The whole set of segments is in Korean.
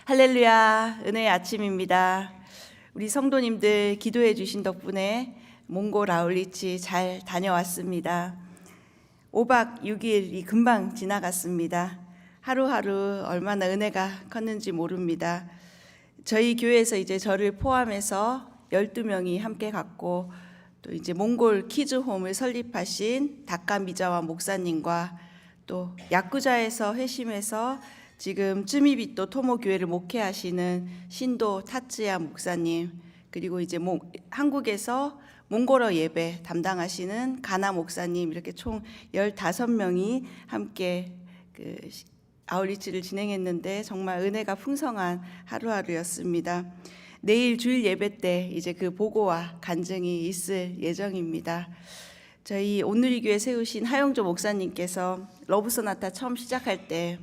할렐루야, 은혜의 아침입니다. 우리 성도님들 기도해 주신 덕분에 몽골 아울리치 잘 다녀왔습니다. 5박 6일이 금방 지나갔습니다. 하루하루 얼마나 은혜가 컸는지 모릅니다. 저희 교회에서 이제 저를 포함해서 12명이 함께 갔고, 또 이제 몽골 키즈홈을 설립하신 다카 미자와 목사님과 또 야쿠자에서 회심해서 지금 쯔미비토 토모 교회를 목회하시는 신도 타츠야 목사님, 그리고 이제 한국에서 몽골어 예배 담당하시는 가나 목사님, 이렇게 총 15명이 함께 아울리치를 진행했는데 정말 은혜가 풍성한 하루하루였습니다. 내일 주일 예배 때 이제 그 보고와 간증이 있을 예정입니다. 저희 온누리 교회 세우신 하영조 목사님께서 러브소나타 처음 시작할 때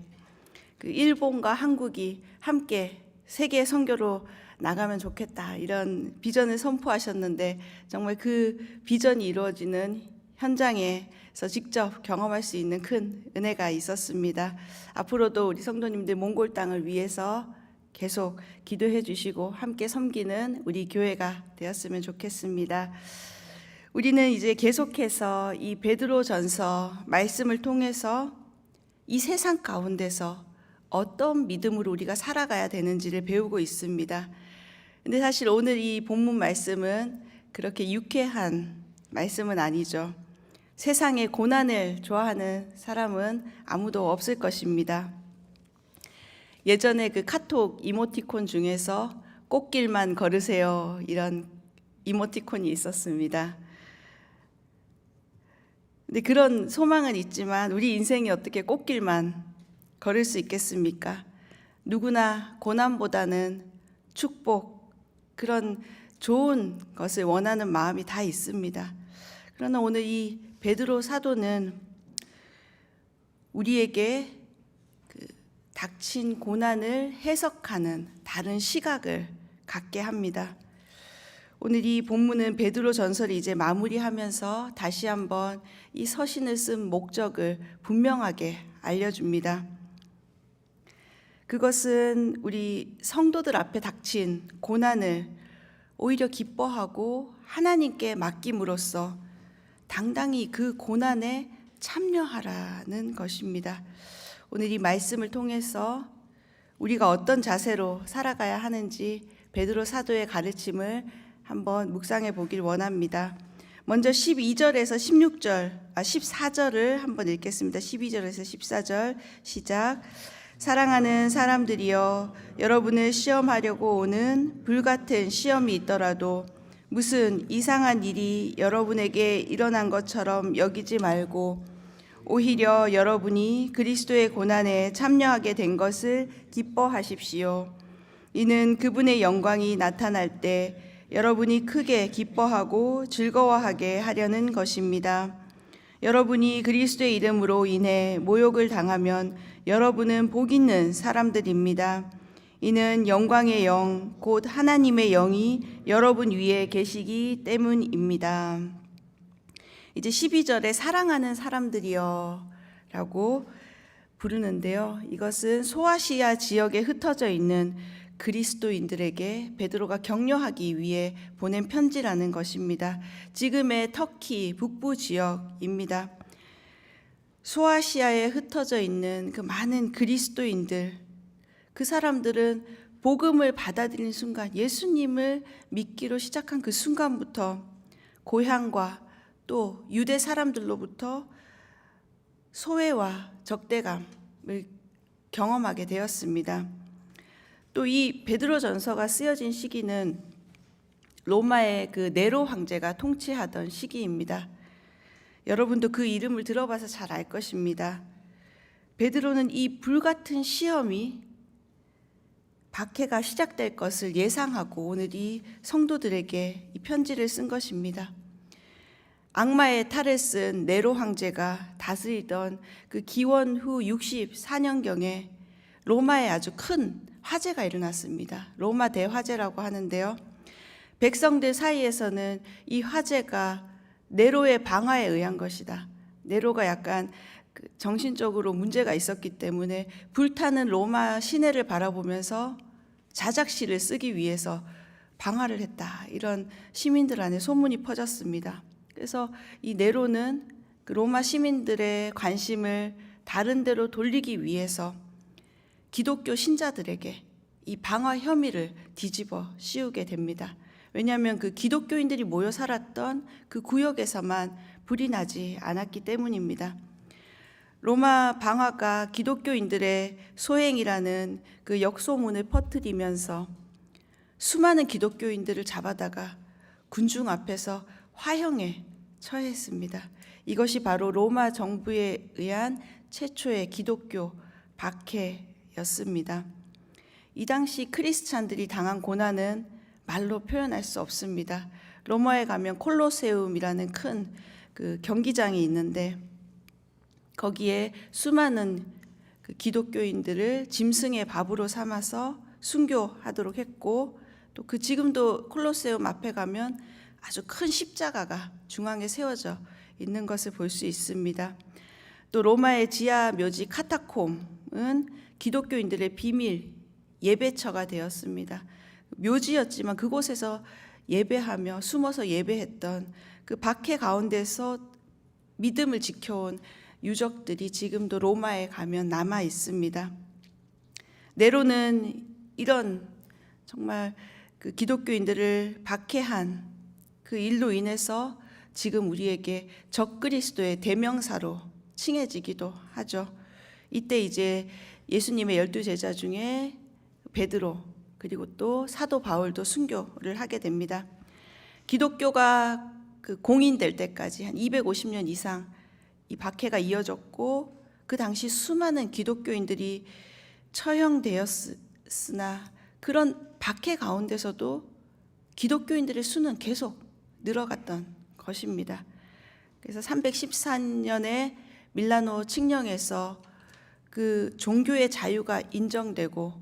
그 일본과 한국이 함께 세계 선교로 나가면 좋겠다, 이런 비전을 선포하셨는데 정말 그 비전이 이루어지는 현장에서 직접 경험할 수 있는 큰 은혜가 있었습니다. 앞으로도 우리 성도님들 몽골 땅을 위해서 계속 기도해 주시고 함께 섬기는 우리 교회가 되었으면 좋겠습니다. 우리는 이제 계속해서 이 베드로전서 말씀을 통해서 이 세상 가운데서 어떤 믿음으로 우리가 살아가야 되는지를 배우고 있습니다. 근데 사실 오늘 이 본문 말씀은 그렇게 유쾌한 말씀은 아니죠. 세상의 고난을 좋아하는 사람은 아무도 없을 것입니다. 예전에 그 카톡 이모티콘 중에서 꽃길만 걸으세요, 이런 이모티콘이 있었습니다. 근데 그런 소망은 있지만 우리 인생이 어떻게 꽃길만 걸을 수 있겠습니까? 누구나 고난보다는 축복, 그런 좋은 것을 원하는 마음이 다 있습니다. 그러나 오늘 이 베드로 사도는 우리에게 닥친 고난을 해석하는 다른 시각을 갖게 합니다. 오늘 이 본문은 베드로 전설을 이제 마무리하면서 다시 한번 이 서신을 쓴 목적을 분명하게 알려줍니다. 그것은 우리 성도들 앞에 닥친 고난을 오히려 기뻐하고 하나님께 맡김으로써 당당히 그 고난에 참여하라는 것입니다. 오늘 이 말씀을 통해서 우리가 어떤 자세로 살아가야 하는지 베드로 사도의 가르침을 한번 묵상해 보길 원합니다. 먼저 12절에서 14절을 한번 읽겠습니다. 12절에서 14절 시작. 사랑하는 사람들이여, 여러분을 시험하려고 오는 불같은 시험이 있더라도 무슨 이상한 일이 여러분에게 일어난 것처럼 여기지 말고 오히려 여러분이 그리스도의 고난에 참여하게 된 것을 기뻐하십시오. 이는 그분의 영광이 나타날 때 여러분이 크게 기뻐하고 즐거워하게 하려는 것입니다. 여러분이 그리스도의 이름으로 인해 모욕을 당하면 여러분은 복 있는 사람들입니다. 이는 영광의 영, 곧 하나님의 영이 여러분 위에 계시기 때문입니다. 이제 12절에 사랑하는 사람들이여 라고 부르는데요. 이것은 소아시아 지역에 흩어져 있는 그리스도인들에게 베드로가 격려하기 위해 보낸 편지라는 것입니다. 지금의 터키 북부 지역입니다. 소아시아에 흩어져 있는 그 많은 그리스도인들, 그 사람들은 복음을 받아들이는 순간, 예수님을 믿기로 시작한 그 순간부터 고향과 또 유대 사람들로부터 소외와 적대감을 경험하게 되었습니다. 또 이 베드로 전서가 쓰여진 시기는 로마의 그 네로 황제가 통치하던 시기입니다. 여러분도 그 이름을 들어봐서 잘 알 것입니다. 베드로는 이 불같은 시험이 박해가 시작될 것을 예상하고 오늘 이 성도들에게 이 편지를 쓴 것입니다. 악마의 탈을 쓴 네로 황제가 다스리던 그 기원 후 64년경에 로마에 아주 큰 화재가 일어났습니다. 로마 대화재라고 하는데요. 백성들 사이에서는 이 화재가 네로의 방화에 의한 것이다. 네로가 약간 정신적으로 문제가 있었기 때문에 불타는 로마 시내를 바라보면서 자작시를 쓰기 위해서 방화를 했다. 이런 시민들 안에 소문이 퍼졌습니다. 그래서 이 네로는 그 로마 시민들의 관심을 다른 데로 돌리기 위해서 기독교 신자들에게 이 방화 혐의를 뒤집어 씌우게 됩니다. 왜냐하면 그 기독교인들이 모여 살았던 그 구역에서만 불이 나지 않았기 때문입니다. 로마 방화가 기독교인들의 소행이라는 그 역소문을 퍼뜨리면서 수많은 기독교인들을 잡아다가 군중 앞에서 화형에 처했습니다. 이것이 바로 로마 정부에 의한 최초의 기독교 박해였습니다. 이 당시 크리스찬들이 당한 고난은 말로 표현할 수 없습니다. 로마에 가면 콜로세움이라는 큰 그 경기장이 있는데 거기에 수많은 그 기독교인들을 짐승의 밥으로 삼아서 순교하도록 했고, 또 그 지금도 콜로세움 앞에 가면 아주 큰 십자가가 중앙에 세워져 있는 것을 볼 수 있습니다. 또 로마의 지하 묘지 카타콤은 기독교인들의 비밀 예배처가 되었습니다. 묘지였지만 그곳에서 예배하며 숨어서 예배했던 그 박해 가운데서 믿음을 지켜온 유적들이 지금도 로마에 가면 남아 있습니다. 네로는 이런 정말 그 기독교인들을 박해한 그 일로 인해서 지금 우리에게 적그리스도의 대명사로 칭해지기도 하죠. 이때 이제 예수님의 12제자 중에 베드로 그리고 또 사도 바울도 순교를 하게 됩니다. 기독교가 그 공인될 때까지 한 250년 이상 이 박해가 이어졌고, 그 당시 수많은 기독교인들이 처형되었으나 그런 박해 가운데서도 기독교인들의 수는 계속 늘어갔던 것입니다. 그래서 314년에 밀라노 칙령에서 그 종교의 자유가 인정되고,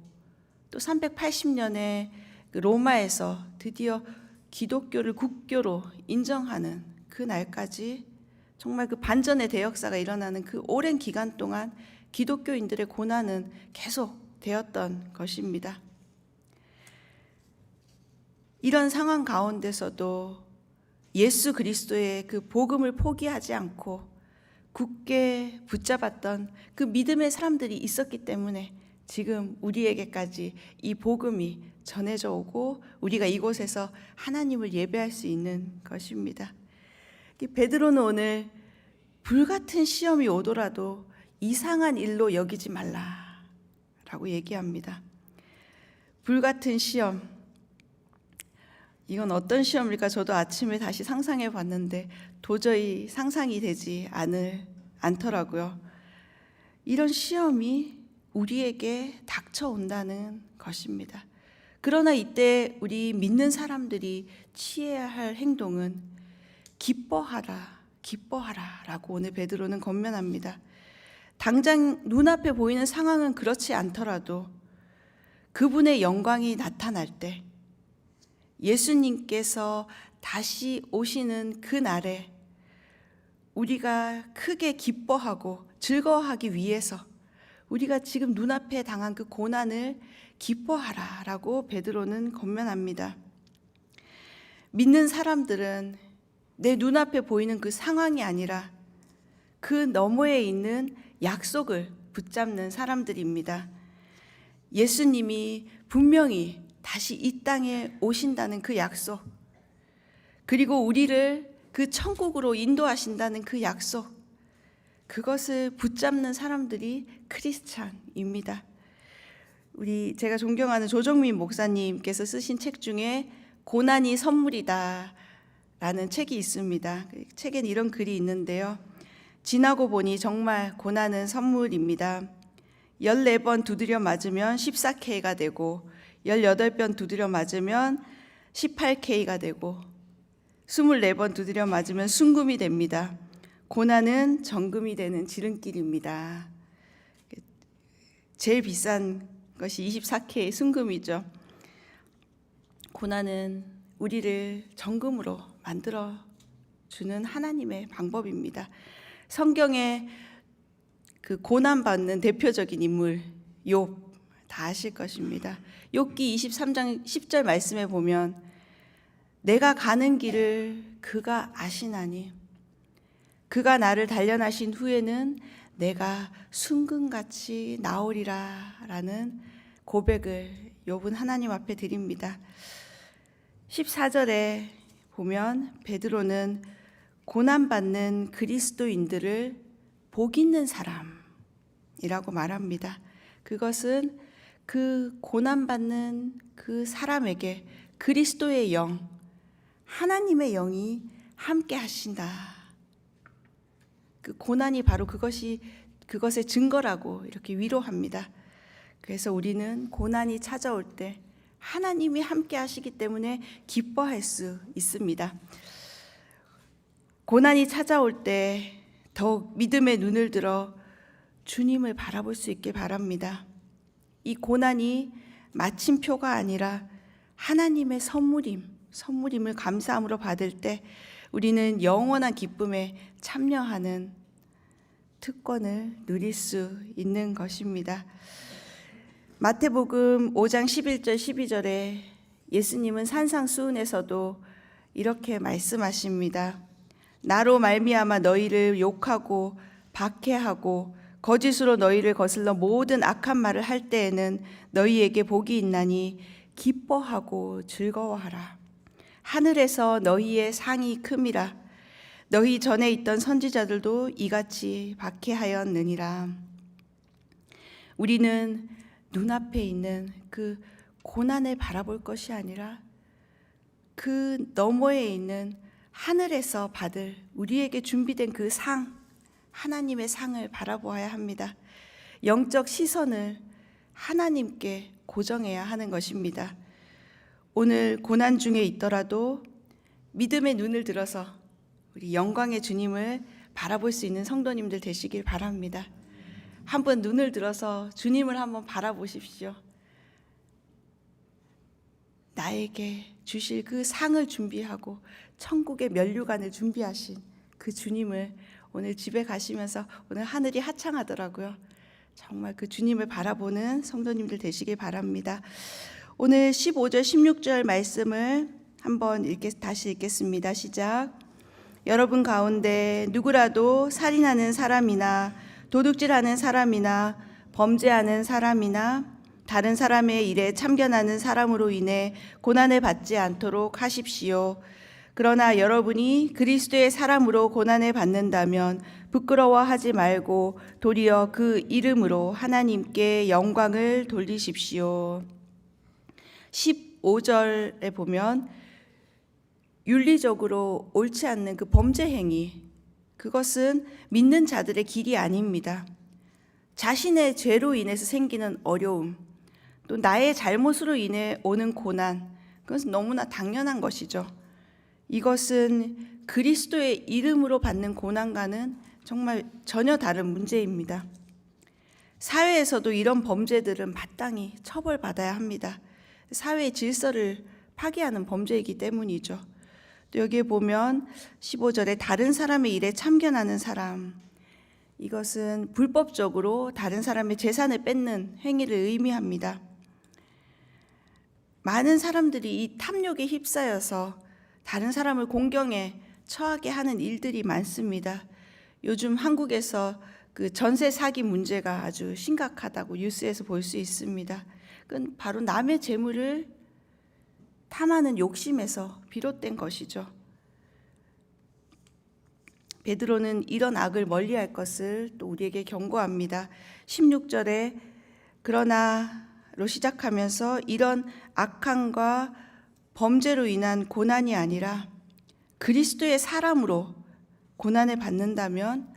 또 380년에 그 로마에서 드디어 기독교를 국교로 인정하는 그 날까지 정말 그 반전의 대역사가 일어나는 그 오랜 기간 동안 기독교인들의 고난은 계속 되었던 것입니다. 이런 상황 가운데서도 예수 그리스도의 그 복음을 포기하지 않고 굳게 붙잡았던 그 믿음의 사람들이 있었기 때문에 지금 우리에게까지 이 복음이 전해져 오고 우리가 이곳에서 하나님을 예배할 수 있는 것입니다. 베드로는 오늘 불같은 시험이 오더라도 이상한 일로 여기지 말라라고 얘기합니다. 불같은 시험, 이건 어떤 시험일까? 저도 아침에 다시 상상해 봤는데 도저히 상상이 되지 않더라고요. 이런 시험이 우리에게 닥쳐온다는 것입니다. 그러나 이때 우리 믿는 사람들이 취해야 할 행동은 기뻐하라라고 오늘 베드로는 권면합니다. 당장 눈앞에 보이는 상황은 그렇지 않더라도 그분의 영광이 나타날 때, 예수님께서 다시 오시는 그 날에 우리가 크게 기뻐하고 즐거워하기 위해서 우리가 지금 눈앞에 당한 그 고난을 기뻐하라라고 베드로는 권면합니다. 믿는 사람들은 내 눈앞에 보이는 그 상황이 아니라 그 너머에 있는 약속을 붙잡는 사람들입니다. 예수님이 분명히 다시 이 땅에 오신다는 그 약속, 그리고 우리를 그 천국으로 인도하신다는 그 약속, 그것을 붙잡는 사람들이 크리스찬입니다. 제가 존경하는 조정민 목사님께서 쓰신 책 중에 고난이 선물이다 라는 책이 있습니다. 그 책엔 이런 글이 있는데요. 지나고 보니 정말 고난은 선물입니다. 14번 두드려 맞으면 14K가 되고 18번 두드려 맞으면 18K가 되고 24번 두드려 맞으면 순금이 됩니다. 고난은 정금이 되는 지름길입니다. 제일 비싼 것이 24K 순금이죠. 고난은 우리를 정금으로 만들어 주는 하나님의 방법입니다. 성경에 그 고난 받는 대표적인 인물 욥 다 아실 것입니다. 욥기 23장 10절 말씀에 보면 내가 가는 길을 그가 아시나니 그가 나를 단련하신 후에는 내가 순금같이 나오리라 라는 고백을 욥은 하나님 앞에 드립니다. 14절에 보면 베드로는 고난받는 그리스도인들을 복 있는 사람이라고 말합니다. 그것은 그 고난받는 그 사람에게 그리스도의 영, 하나님의 영이 함께 하신다. 그 고난이 바로 그것의 증거라고 이렇게 위로합니다. 그래서 우리는 고난이 찾아올 때 하나님이 함께 하시기 때문에 기뻐할 수 있습니다. 고난이 찾아올 때 더욱 믿음의 눈을 들어 주님을 바라볼 수 있길 바랍니다. 이 고난이 마침표가 아니라 하나님의 선물임을 감사함으로 받을 때 우리는 영원한 기쁨에 참여하는 특권을 누릴 수 있는 것입니다. 마태복음 5장 11절 12절에 예수님은 산상수훈에서도 이렇게 말씀하십니다. 나로 말미암아 너희를 욕하고 박해하고 거짓으로 너희를 거슬러 모든 악한 말을 할 때에는 너희에게 복이 있나니 기뻐하고 즐거워하라. 하늘에서 너희의 상이 큼이라. 너희 전에 있던 선지자들도 이같이 박해하였느니라. 우리는 눈앞에 있는 그 고난을 바라볼 것이 아니라 그 너머에 있는 하늘에서 받을 우리에게 준비된 그 상, 하나님의 상을 바라보아야 합니다. 영적 시선을 하나님께 고정해야 하는 것입니다. 오늘 고난 중에 있더라도 믿음의 눈을 들어서 우리 영광의 주님을 바라볼 수 있는 성도님들 되시길 바랍니다. 한번 눈을 들어서 주님을 한번 바라보십시오. 나에게 주실 그 상을 준비하고 천국의 면류관을 준비하신 그 주님을 오늘 집에 가시면서 오늘 하늘이 하창하더라고요. 정말 그 주님을 바라보는 성도님들 되시길 바랍니다. 오늘 15절 16절 말씀을 한번 다시 읽겠습니다. 시작. 여러분 가운데 누구라도 살인하는 사람이나 도둑질하는 사람이나 범죄하는 사람이나 다른 사람의 일에 참견하는 사람으로 인해 고난을 받지 않도록 하십시오. 그러나 여러분이 그리스도의 사람으로 고난을 받는다면 부끄러워하지 말고 도리어 그 이름으로 하나님께 영광을 돌리십시오. 15절에 보면 윤리적으로 옳지 않는 그 범죄 행위, 그것은 믿는 자들의 길이 아닙니다. 자신의 죄로 인해서 생기는 어려움, 또 나의 잘못으로 인해 오는 고난, 그것은 너무나 당연한 것이죠. 이것은 그리스도의 이름으로 받는 고난과는 정말 전혀 다른 문제입니다. 사회에서도 이런 범죄들은 마땅히 처벌받아야 합니다. 사회의 질서를 파괴하는 범죄이기 때문이죠. 또 여기에 보면 15절에 다른 사람의 일에 참견하는 사람, 이것은 불법적으로 다른 사람의 재산을 뺏는 행위를 의미합니다. 많은 사람들이 이 탐욕에 휩싸여서 다른 사람을 공경에 처하게 하는 일들이 많습니다. 요즘 한국에서 그 전세 사기 문제가 아주 심각하다고 뉴스에서 볼 수 있습니다. 그건 바로 남의 재물을 탐하는 욕심에서 비롯된 것이죠. 베드로는 이런 악을 멀리할 것을 또 우리에게 경고합니다. 16절에 그러나로 시작하면서 이런 악함과 범죄로 인한 고난이 아니라 그리스도의 사람으로 고난을 받는다면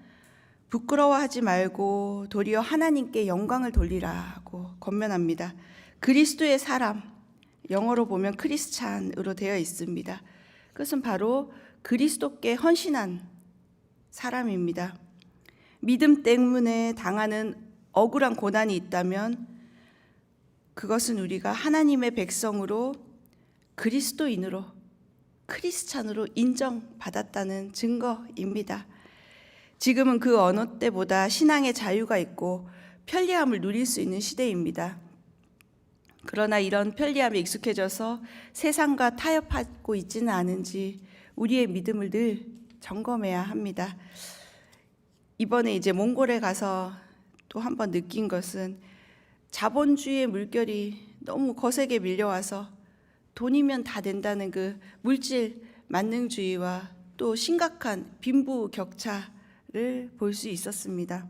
부끄러워하지 말고 도리어 하나님께 영광을 돌리라고 권면합니다. 그리스도의 사람, 영어로 보면 크리스찬으로 되어 있습니다. 그것은 바로 그리스도께 헌신한 사람입니다. 믿음 때문에 당하는 억울한 고난이 있다면 그것은 우리가 하나님의 백성으로 그리스도인으로 크리스찬으로 인정받았다는 증거입니다. 지금은 그 어느 때보다 신앙의 자유가 있고 편리함을 누릴 수 있는 시대입니다. 그러나 이런 편리함에 익숙해져서 세상과 타협하고 있지는 않은지 우리의 믿음을 늘 점검해야 합니다. 이번에 이제 몽골에 가서 또 한 번 느낀 것은 자본주의의 물결이 너무 거세게 밀려와서 돈이면 다 된다는 그 물질 만능주의와 또 심각한 빈부격차를 볼 수 있었습니다.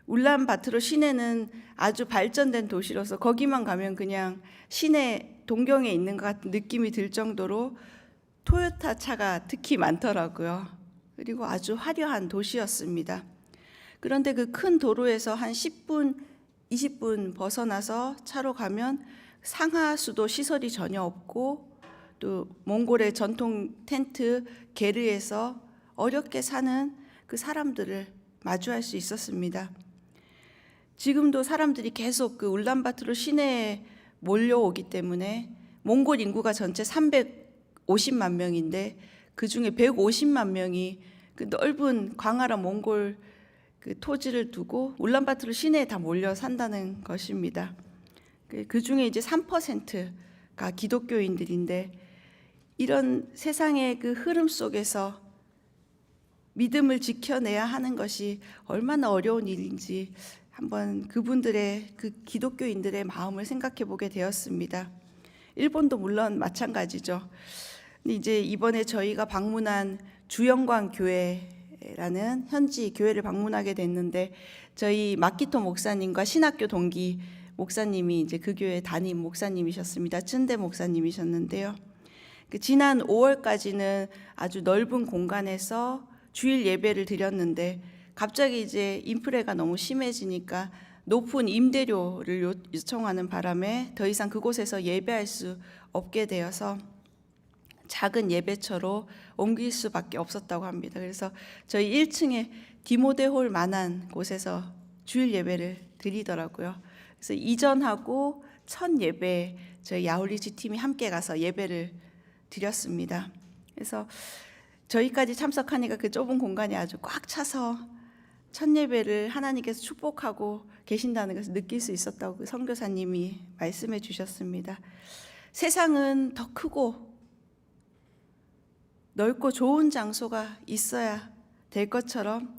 울란바토르 시내는 아주 발전된 도시로서 거기만 가면 그냥 시내 동경에 있는 것 같은 느낌이 들 정도로 토요타 차가 특히 많더라고요. 그리고 아주 화려한 도시였습니다. 그런데 그 큰 도로에서 한 10분, 20분 벗어나서 차로 가면 상하수도 시설이 전혀 없고 또 몽골의 전통 텐트 게르에서 어렵게 사는 그 사람들을 마주할 수 있었습니다. 지금도 사람들이 계속 그 울란바토르 시내에 몰려오기 때문에 몽골 인구가 전체 350만 명인데 그 중에 150만 명이 그 넓은 광활한 몽골 그 토지를 두고 울란바토르 시내에 다 몰려 산다는 것입니다. 그 중에 이제 3%가 기독교인들인데 이런 세상의 그 흐름 속에서 믿음을 지켜내야 하는 것이 얼마나 어려운 일인지 한번 그분들의 그 기독교인들의 마음을 생각해 보게 되었습니다. 일본도 물론 마찬가지죠. 근데 이제 이번에 저희가 방문한 주영광 교회라는 현지 교회를 방문하게 됐는데 저희 마키토 목사님과 신학교 동기 목사님이 이제 그 교회 담임 목사님이셨습니다. 춘대 목사님이셨는데요. 지난 5월까지는 아주 넓은 공간에서 주일 예배를 드렸는데 갑자기 이제 인프레가 너무 심해지니까 높은 임대료를 요청하는 바람에 더 이상 그곳에서 예배할 수 없게 되어서 작은 예배처로 옮길 수밖에 없었다고 합니다. 그래서 저희 1층에 디모데홀 만한 곳에서 주일 예배를 드리더라고요. 그래서 이전하고 첫 예배 저희 야홀리치 팀이 함께 가서 예배를 드렸습니다. 그래서 저희까지 참석하니까 그 좁은 공간이 아주 꽉 차서 첫 예배를 하나님께서 축복하고 계신다는 것을 느낄 수 있었다고 그 선교사님이 말씀해 주셨습니다. 세상은 더 크고 넓고 좋은 장소가 있어야 될 것처럼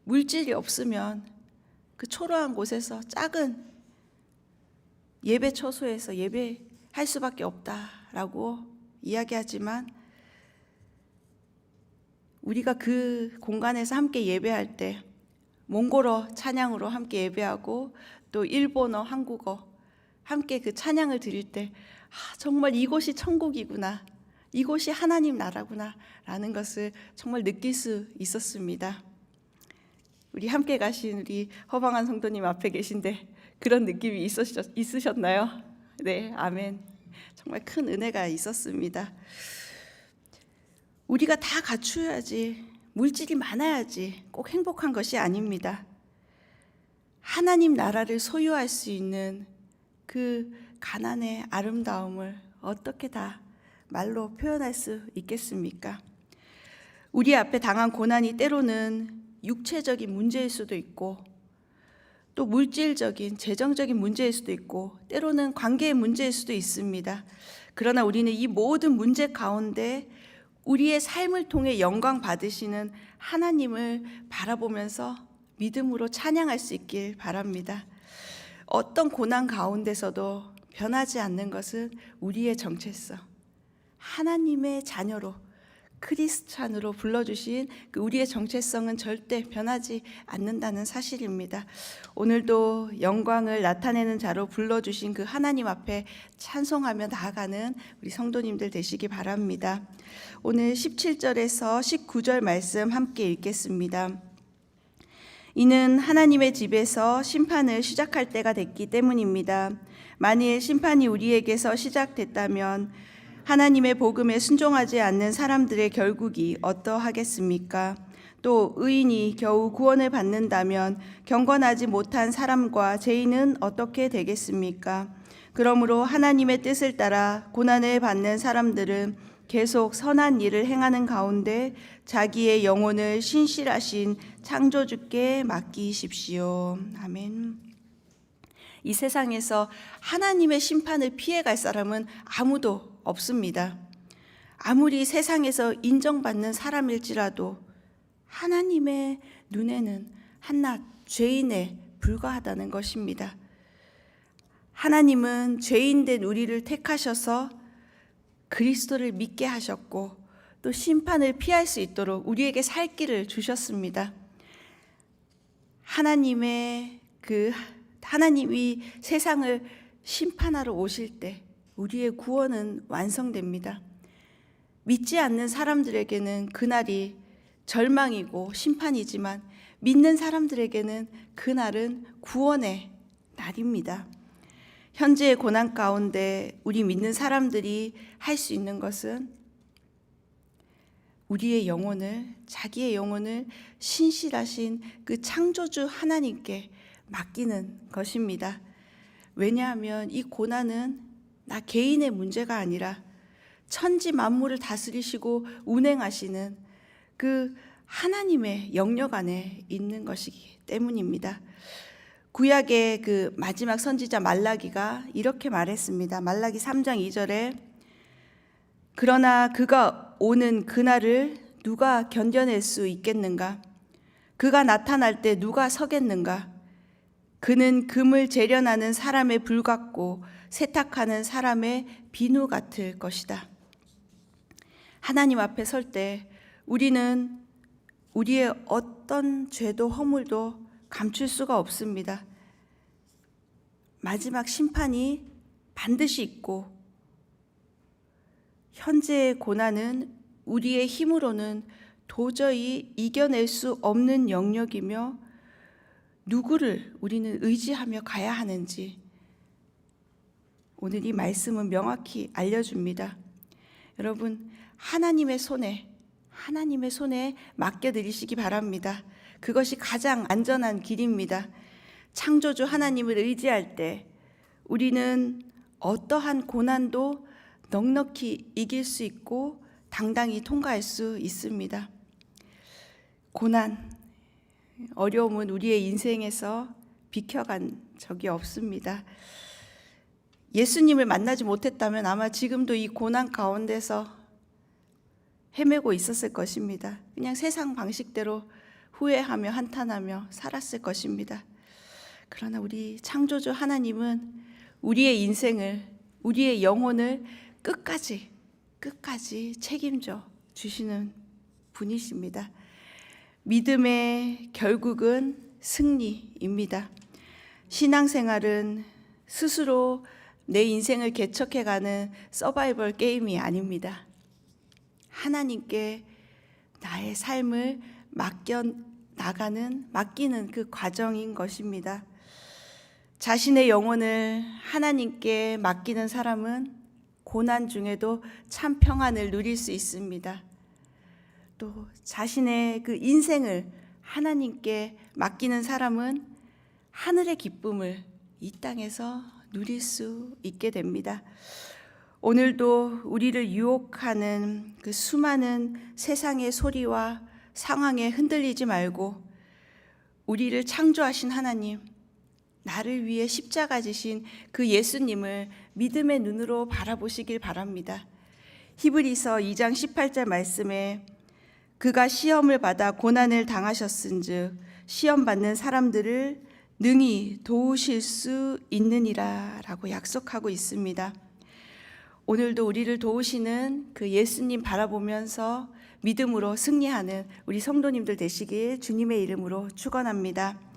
물질이 없으면 그 초라한 곳에서 작은 예배 처소에서 예배할 수밖에 없다라고 이야기하지만 우리가 그 공간에서 함께 예배할 때 몽골어 찬양으로 함께 예배하고 또 일본어, 한국어 함께 그 찬양을 드릴 때 정말 이곳이 천국이구나, 이곳이 하나님 나라구나 라는 것을 정말 느낄 수 있었습니다. 우리 함께 가신 우리 허방한 성도님 앞에 계신데 그런 느낌이 있으셨나요? 네, 아멘. 정말 큰 은혜가 있었습니다. 우리가 다 갖추어야지, 물질이 많아야지 꼭 행복한 것이 아닙니다. 하나님 나라를 소유할 수 있는 그 가난의 아름다움을 어떻게 다 말로 표현할 수 있겠습니까? 우리 앞에 당한 고난이 때로는 육체적인 문제일 수도 있고 또 물질적인 재정적인 문제일 수도 있고 때로는 관계의 문제일 수도 있습니다. 그러나 우리는 이 모든 문제 가운데 우리의 삶을 통해 영광 받으시는 하나님을 바라보면서 믿음으로 찬양할 수 있길 바랍니다. 어떤 고난 가운데서도 변하지 않는 것은 우리의 정체성, 하나님의 자녀로 크리스찬으로 불러주신 그 우리의 정체성은 절대 변하지 않는다는 사실입니다. 오늘도 영광을 나타내는 자로 불러주신 그 하나님 앞에 찬송하며 나아가는 우리 성도님들 되시기 바랍니다. 오늘 17절에서 19절 말씀 함께 읽겠습니다. 이는 하나님의 집에서 심판을 시작할 때가 됐기 때문입니다. 만일 심판이 우리에게서 시작됐다면 하나님의 복음에 순종하지 않는 사람들의 결국이 어떠하겠습니까? 또 의인이 겨우 구원을 받는다면 경건하지 못한 사람과 죄인은 어떻게 되겠습니까? 그러므로 하나님의 뜻을 따라 고난을 받는 사람들은 계속 선한 일을 행하는 가운데 자기의 영혼을 신실하신 창조주께 맡기십시오. 아멘. 이 세상에서 하나님의 심판을 피해갈 사람은 아무도 없습니다. 아무리 세상에서 인정받는 사람일지라도 하나님의 눈에는 한낱 죄인에 불과하다는 것입니다. 하나님은 죄인된 우리를 택하셔서 그리스도를 믿게 하셨고 또 심판을 피할 수 있도록 우리에게 살 길을 주셨습니다. 하나님이 세상을 심판하러 오실 때 우리의 구원은 완성됩니다. 믿지 않는 사람들에게는 그날이 절망이고 심판이지만 믿는 사람들에게는 그날은 구원의 날입니다. 현재의 고난 가운데 우리 믿는 사람들이 할 수 있는 것은 우리의 영혼을, 자기의 영혼을 신실하신 그 창조주 하나님께 맡기는 것입니다. 왜냐하면 이 고난은 나 개인의 문제가 아니라 천지 만물을 다스리시고 운행하시는 그 하나님의 영역 안에 있는 것이기 때문입니다. 구약의 그 마지막 선지자 말라기가 이렇게 말했습니다. 말라기 3장 2절에 그러나 그가 오는 그날을 누가 견뎌낼 수 있겠는가? 그가 나타날 때 누가 서겠는가? 그는 금을 재련하는 사람의 불 같고 세탁하는 사람의 비누 같을 것이다. 하나님 앞에 설 때 우리는 우리의 어떤 죄도 허물도 감출 수가 없습니다. 마지막 심판이 반드시 있고 현재의 고난은 우리의 힘으로는 도저히 이겨낼 수 없는 영역이며 누구를 우리는 의지하며 가야 하는지 오늘 이 말씀은 명확히 알려줍니다. 여러분, 하나님의 손에 맡겨드리시기 바랍니다. 그것이 가장 안전한 길입니다. 창조주 하나님을 의지할 때 우리는 어떠한 고난도 넉넉히 이길 수 있고 당당히 통과할 수 있습니다. 고난, 어려움은 우리의 인생에서 비켜간 적이 없습니다. 예수님을 만나지 못했다면 아마 지금도 이 고난 가운데서 헤매고 있었을 것입니다. 그냥 세상 방식대로 후회하며 한탄하며 살았을 것입니다. 그러나 우리 창조주 하나님은 우리의 인생을, 우리의 영혼을 끝까지 책임져 주시는 분이십니다. 믿음의 결국은 승리입니다. 신앙생활은 스스로 내 인생을 개척해가는 서바이벌 게임이 아닙니다. 하나님께 나의 삶을 맡기는 그 과정인 것입니다. 자신의 영혼을 하나님께 맡기는 사람은 고난 중에도 참 평안을 누릴 수 있습니다. 또 자신의 그 인생을 하나님께 맡기는 사람은 하늘의 기쁨을 이 땅에서 누릴 수 있게 됩니다. 오늘도 우리를 유혹하는 그 수많은 세상의 소리와 상황에 흔들리지 말고 우리를 창조하신 하나님, 나를 위해 십자가 지신 그 예수님을 믿음의 눈으로 바라보시길 바랍니다. 히브리서 2장 18절 말씀에 그가 시험을 받아 고난을 당하셨은즉 시험 받는 사람들을 능히 도우실 수 있느니라 라고 약속하고 있습니다. 오늘도 우리를 도우시는 그 예수님 바라보면서 믿음으로 승리하는 우리 성도님들 되시길 주님의 이름으로 축원합니다.